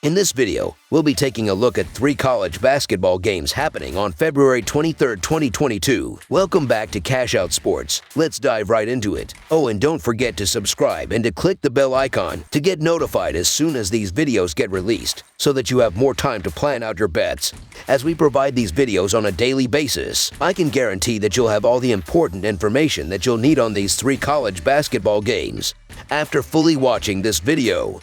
In this video, we'll be taking a look at 3 college basketball games happening on February 23, 2022. Welcome back to Cash Out Sports. Let's dive right into it. Oh, and don't forget to subscribe and to click the bell icon to get notified as soon as these videos get released, so that you have more time to plan out your bets. As we provide these videos on a daily basis, I can guarantee that you'll have all the important information that you'll need on these 3 college basketball games after fully watching this video.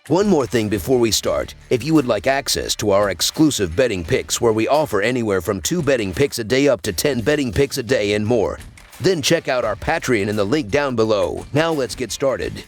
One more thing before we start, if you would like access to our exclusive betting picks where we offer anywhere from 2 betting picks a day up to 10 betting picks a day and more, then check out our Patreon in the link down below. Now let's get started.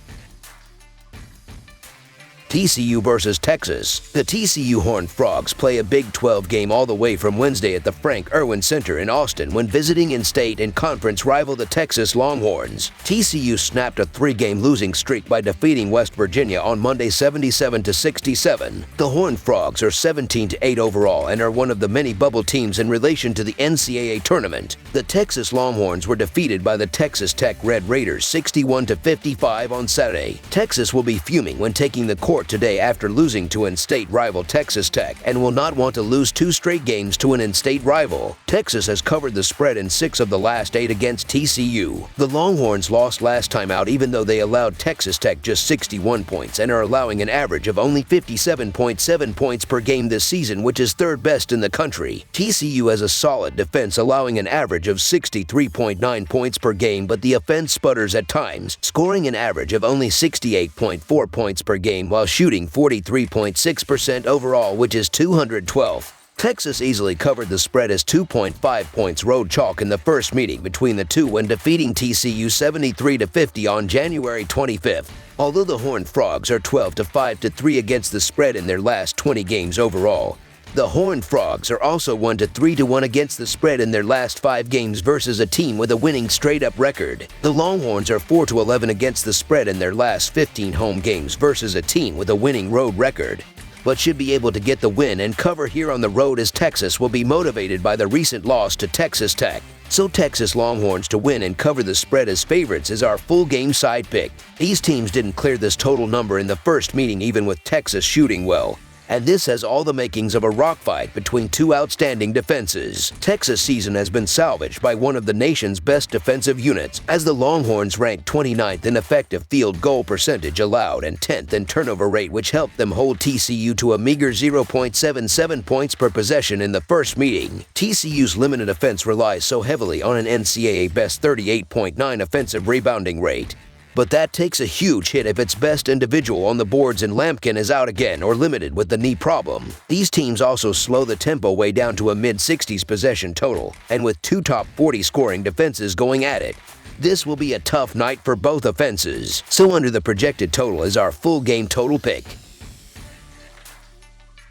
TCU versus Texas. The TCU Horned Frogs play a Big 12 game all the way from Wednesday at the Frank Erwin Center in Austin when visiting in-state and conference rival the Texas Longhorns. TCU snapped a 3-game losing streak by defeating West Virginia on Monday 77-67. The Horned Frogs are 17-8 overall and are one of the many bubble teams in relation to the NCAA tournament. The Texas Longhorns were defeated by the Texas Tech Red Raiders 61-55 on Saturday. Texas will be fuming when taking the court today after losing to in-state rival Texas Tech and will not want to lose 2 straight games to an in-state rival. Texas has covered the spread in 6 of the last 8 against TCU. The Longhorns lost last time out even though they allowed Texas Tech just 61 points and are allowing an average of only 57.7 points per game this season, which is 3rd best in the country. TCU has a solid defense, allowing an average of 63.9 points per game, but the offense sputters at times, scoring an average of only 68.4 points per game while shooting 43.6% overall, which is 212th. Texas easily covered the spread as 2.5 points road chalk in the first meeting between the two when defeating TCU 73-50 on January 25th. Although the Horned Frogs are 12-5-3 against the spread in their last 20 games overall, the Horned Frogs are also 1-3-1 against the spread in their last 5 games versus a team with a winning straight-up record. The Longhorns are 4-11 against the spread in their last 15 home games versus a team with a winning road record, but should be able to get the win and cover here on the road as Texas will be motivated by the recent loss to Texas Tech. So Texas Longhorns to win and cover the spread as favorites is our full game side pick. These teams didn't clear this total number in the first meeting even with Texas shooting well, and this has all the makings of a rock fight between 2 outstanding defenses. Texas' season has been salvaged by one of the nation's best defensive units, as the Longhorns ranked 29th in effective field goal percentage allowed and 10th in turnover rate, which helped them hold TCU to a meager 0.77 points per possession in the first meeting. TCU's limited offense relies so heavily on an NCAA best 38.9 offensive rebounding rate, but that takes a huge hit if its best individual on the boards and Lampkin is out again or limited with the knee problem. These teams also slow the tempo way down to a mid-60s possession total, and with 2 top 40 scoring defenses going at it, this will be a tough night for both offenses. So under the projected total is our full game total pick.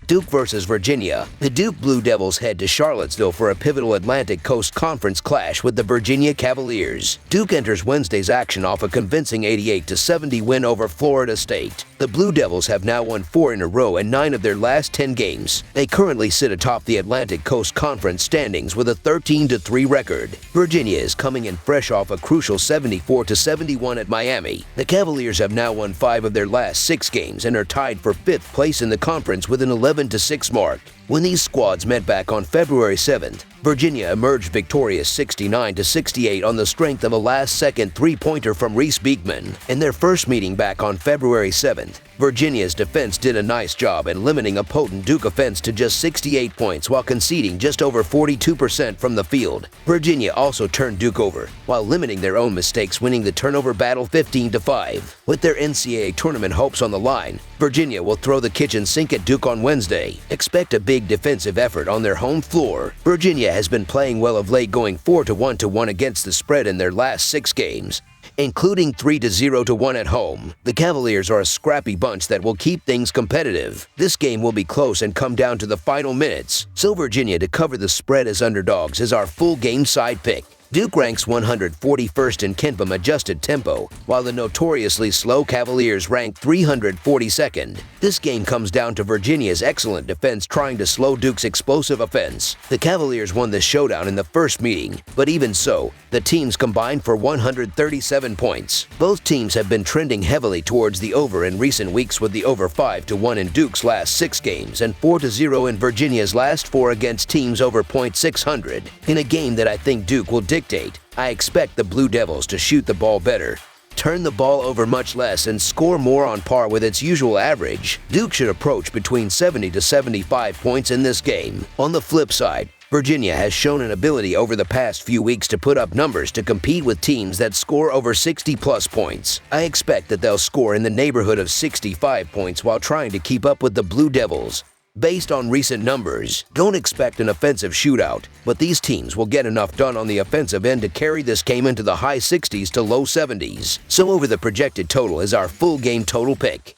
Duke versus Virginia. The Duke Blue Devils head to Charlottesville for a pivotal Atlantic Coast Conference clash with the Virginia Cavaliers. Duke enters Wednesday's action off a convincing 88-70 win over Florida State. The Blue Devils have now won 4 in a row and 9 of their last 10 games. They currently sit atop the Atlantic Coast Conference standings with a 13-3 record. Virginia is coming in fresh off a crucial 74-71 at Miami. The Cavaliers have now won 5 of their last 6 games and are tied for 5th place in the conference with an 11-6 mark. When these squads met back on February 7th, Virginia emerged victorious 69-68 on the strength of a last-second 3-pointer from Reese Beekman. In their first meeting back on February 7th, Virginia's defense did a nice job in limiting a potent Duke offense to just 68 points while conceding just over 42% from the field. Virginia also turned Duke over, while limiting their own mistakes, winning the turnover battle 15-5. With their NCAA tournament hopes on the line, Virginia will throw the kitchen sink at Duke on Wednesday. Expect a big defensive effort on their home floor. Virginia has been playing well of late, going 4-1 against the spread in their last 6 games, including 3-0 at home. The Cavaliers are a scrappy bunch that will keep things competitive. This game will be close and come down to the final minutes, so Virginia to cover the spread as underdogs is our full game side pick. Duke ranks 141st in KenPom adjusted tempo, while the notoriously slow Cavaliers rank 342nd. This game comes down to Virginia's excellent defense trying to slow Duke's explosive offense. The Cavaliers won this showdown in the first meeting, but even so, the teams combined for 137 points. Both teams have been trending heavily towards the over in recent weeks, with the over 5-1 in Duke's last 6 games and 4-0 in Virginia's last 4 against teams over .600. In a game that I think Duke will dictate, I expect the Blue Devils to shoot the ball better, turn the ball over much less, and score more on par with its usual average. Duke should approach between 70 to 75 points in this game. On the flip side, Virginia has shown an ability over the past few weeks to put up numbers to compete with teams that score over 60-plus points. I expect that they'll score in the neighborhood of 65 points while trying to keep up with the Blue Devils. Based on recent numbers, don't expect an offensive shootout, but these teams will get enough done on the offensive end to carry this game into the high 60s to low 70s. So over the projected total is our full game total pick.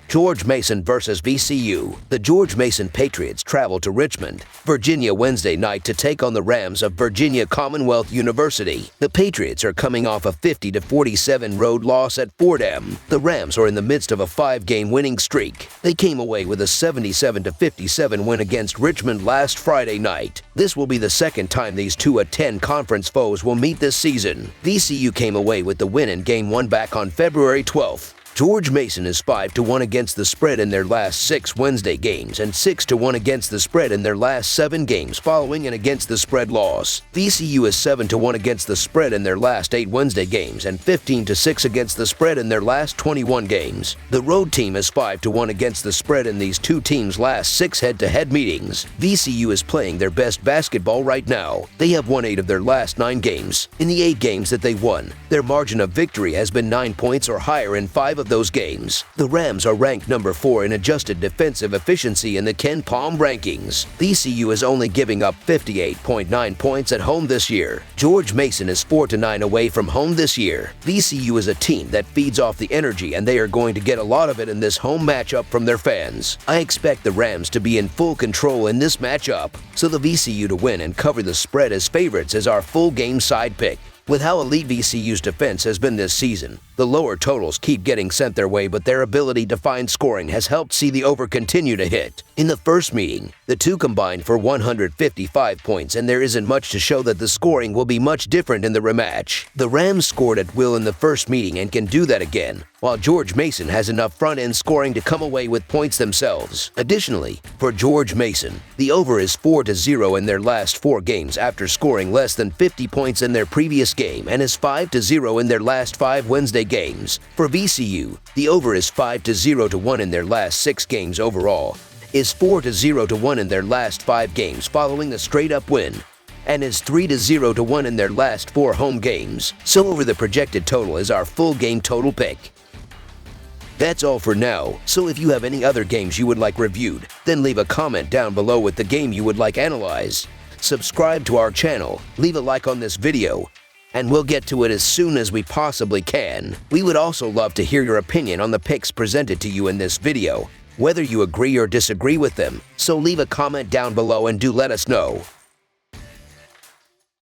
George Mason versus VCU. The George Mason Patriots travel to Richmond, Virginia Wednesday night to take on the Rams of Virginia Commonwealth University. The Patriots are coming off a 50-47 road loss at Fordham. The Rams are in the midst of a 5-game winning streak. They came away with a 77-57 win against Richmond last Friday night. This will be the second time these two A10 conference foes will meet this season. VCU came away with the win in Game 1 back on February 12th. George Mason is 5-1 against the spread in their last 6 Wednesday games and 6-1 against the spread in their last 7 games following an against the spread loss. VCU is 7-1 against the spread in their last 8 Wednesday games and 15-6 against the spread in their last 21 games. The road team is 5-1 against the spread in these two teams' last 6 head-to-head meetings. VCU is playing their best basketball right now. They have won 8 of their last 9 games. In the 8 games that they won, their margin of victory has been 9 points or higher in 5 of those games. The Rams are ranked number 4 in adjusted defensive efficiency in the KenPom rankings. VCU is only giving up 58.9 points at home this year. George Mason is 4-9 away from home this year. VCU is a team that feeds off the energy, and they are going to get a lot of it in this home matchup from their fans. I expect the Rams to be in full control in this matchup, so the VCU to win and cover the spread as favorites is our full game side pick. With how elite VCU's defense has been this season, the lower totals keep getting sent their way, but their ability to find scoring has helped see the over continue to hit. In the first meeting, the two combined for 155 points, and there isn't much to show that the scoring will be much different in the rematch. The Rams scored at will in the first meeting and can do that again, while George Mason has enough front-end scoring to come away with points themselves. Additionally, for George Mason, the over is 4-0 in their last 4 games after scoring less than 50 points in their previous game, and is 5-0 in their last 5 Wednesday games. For VCU, the over is 5-0-1 in their last 6 games overall, is 4-0-1 in their last 5 games following the straight-up win, and is 3-0-1 in their last 4 home games. So over the projected total is our full game total pick. That's all for now, so if you have any other games you would like reviewed, then leave a comment down below with the game you would like analyzed. Subscribe to our channel, leave a like on this video, and we'll get to it as soon as we possibly can. We would also love to hear your opinion on the picks presented to you in this video, whether you agree or disagree with them, so leave a comment down below and do let us know.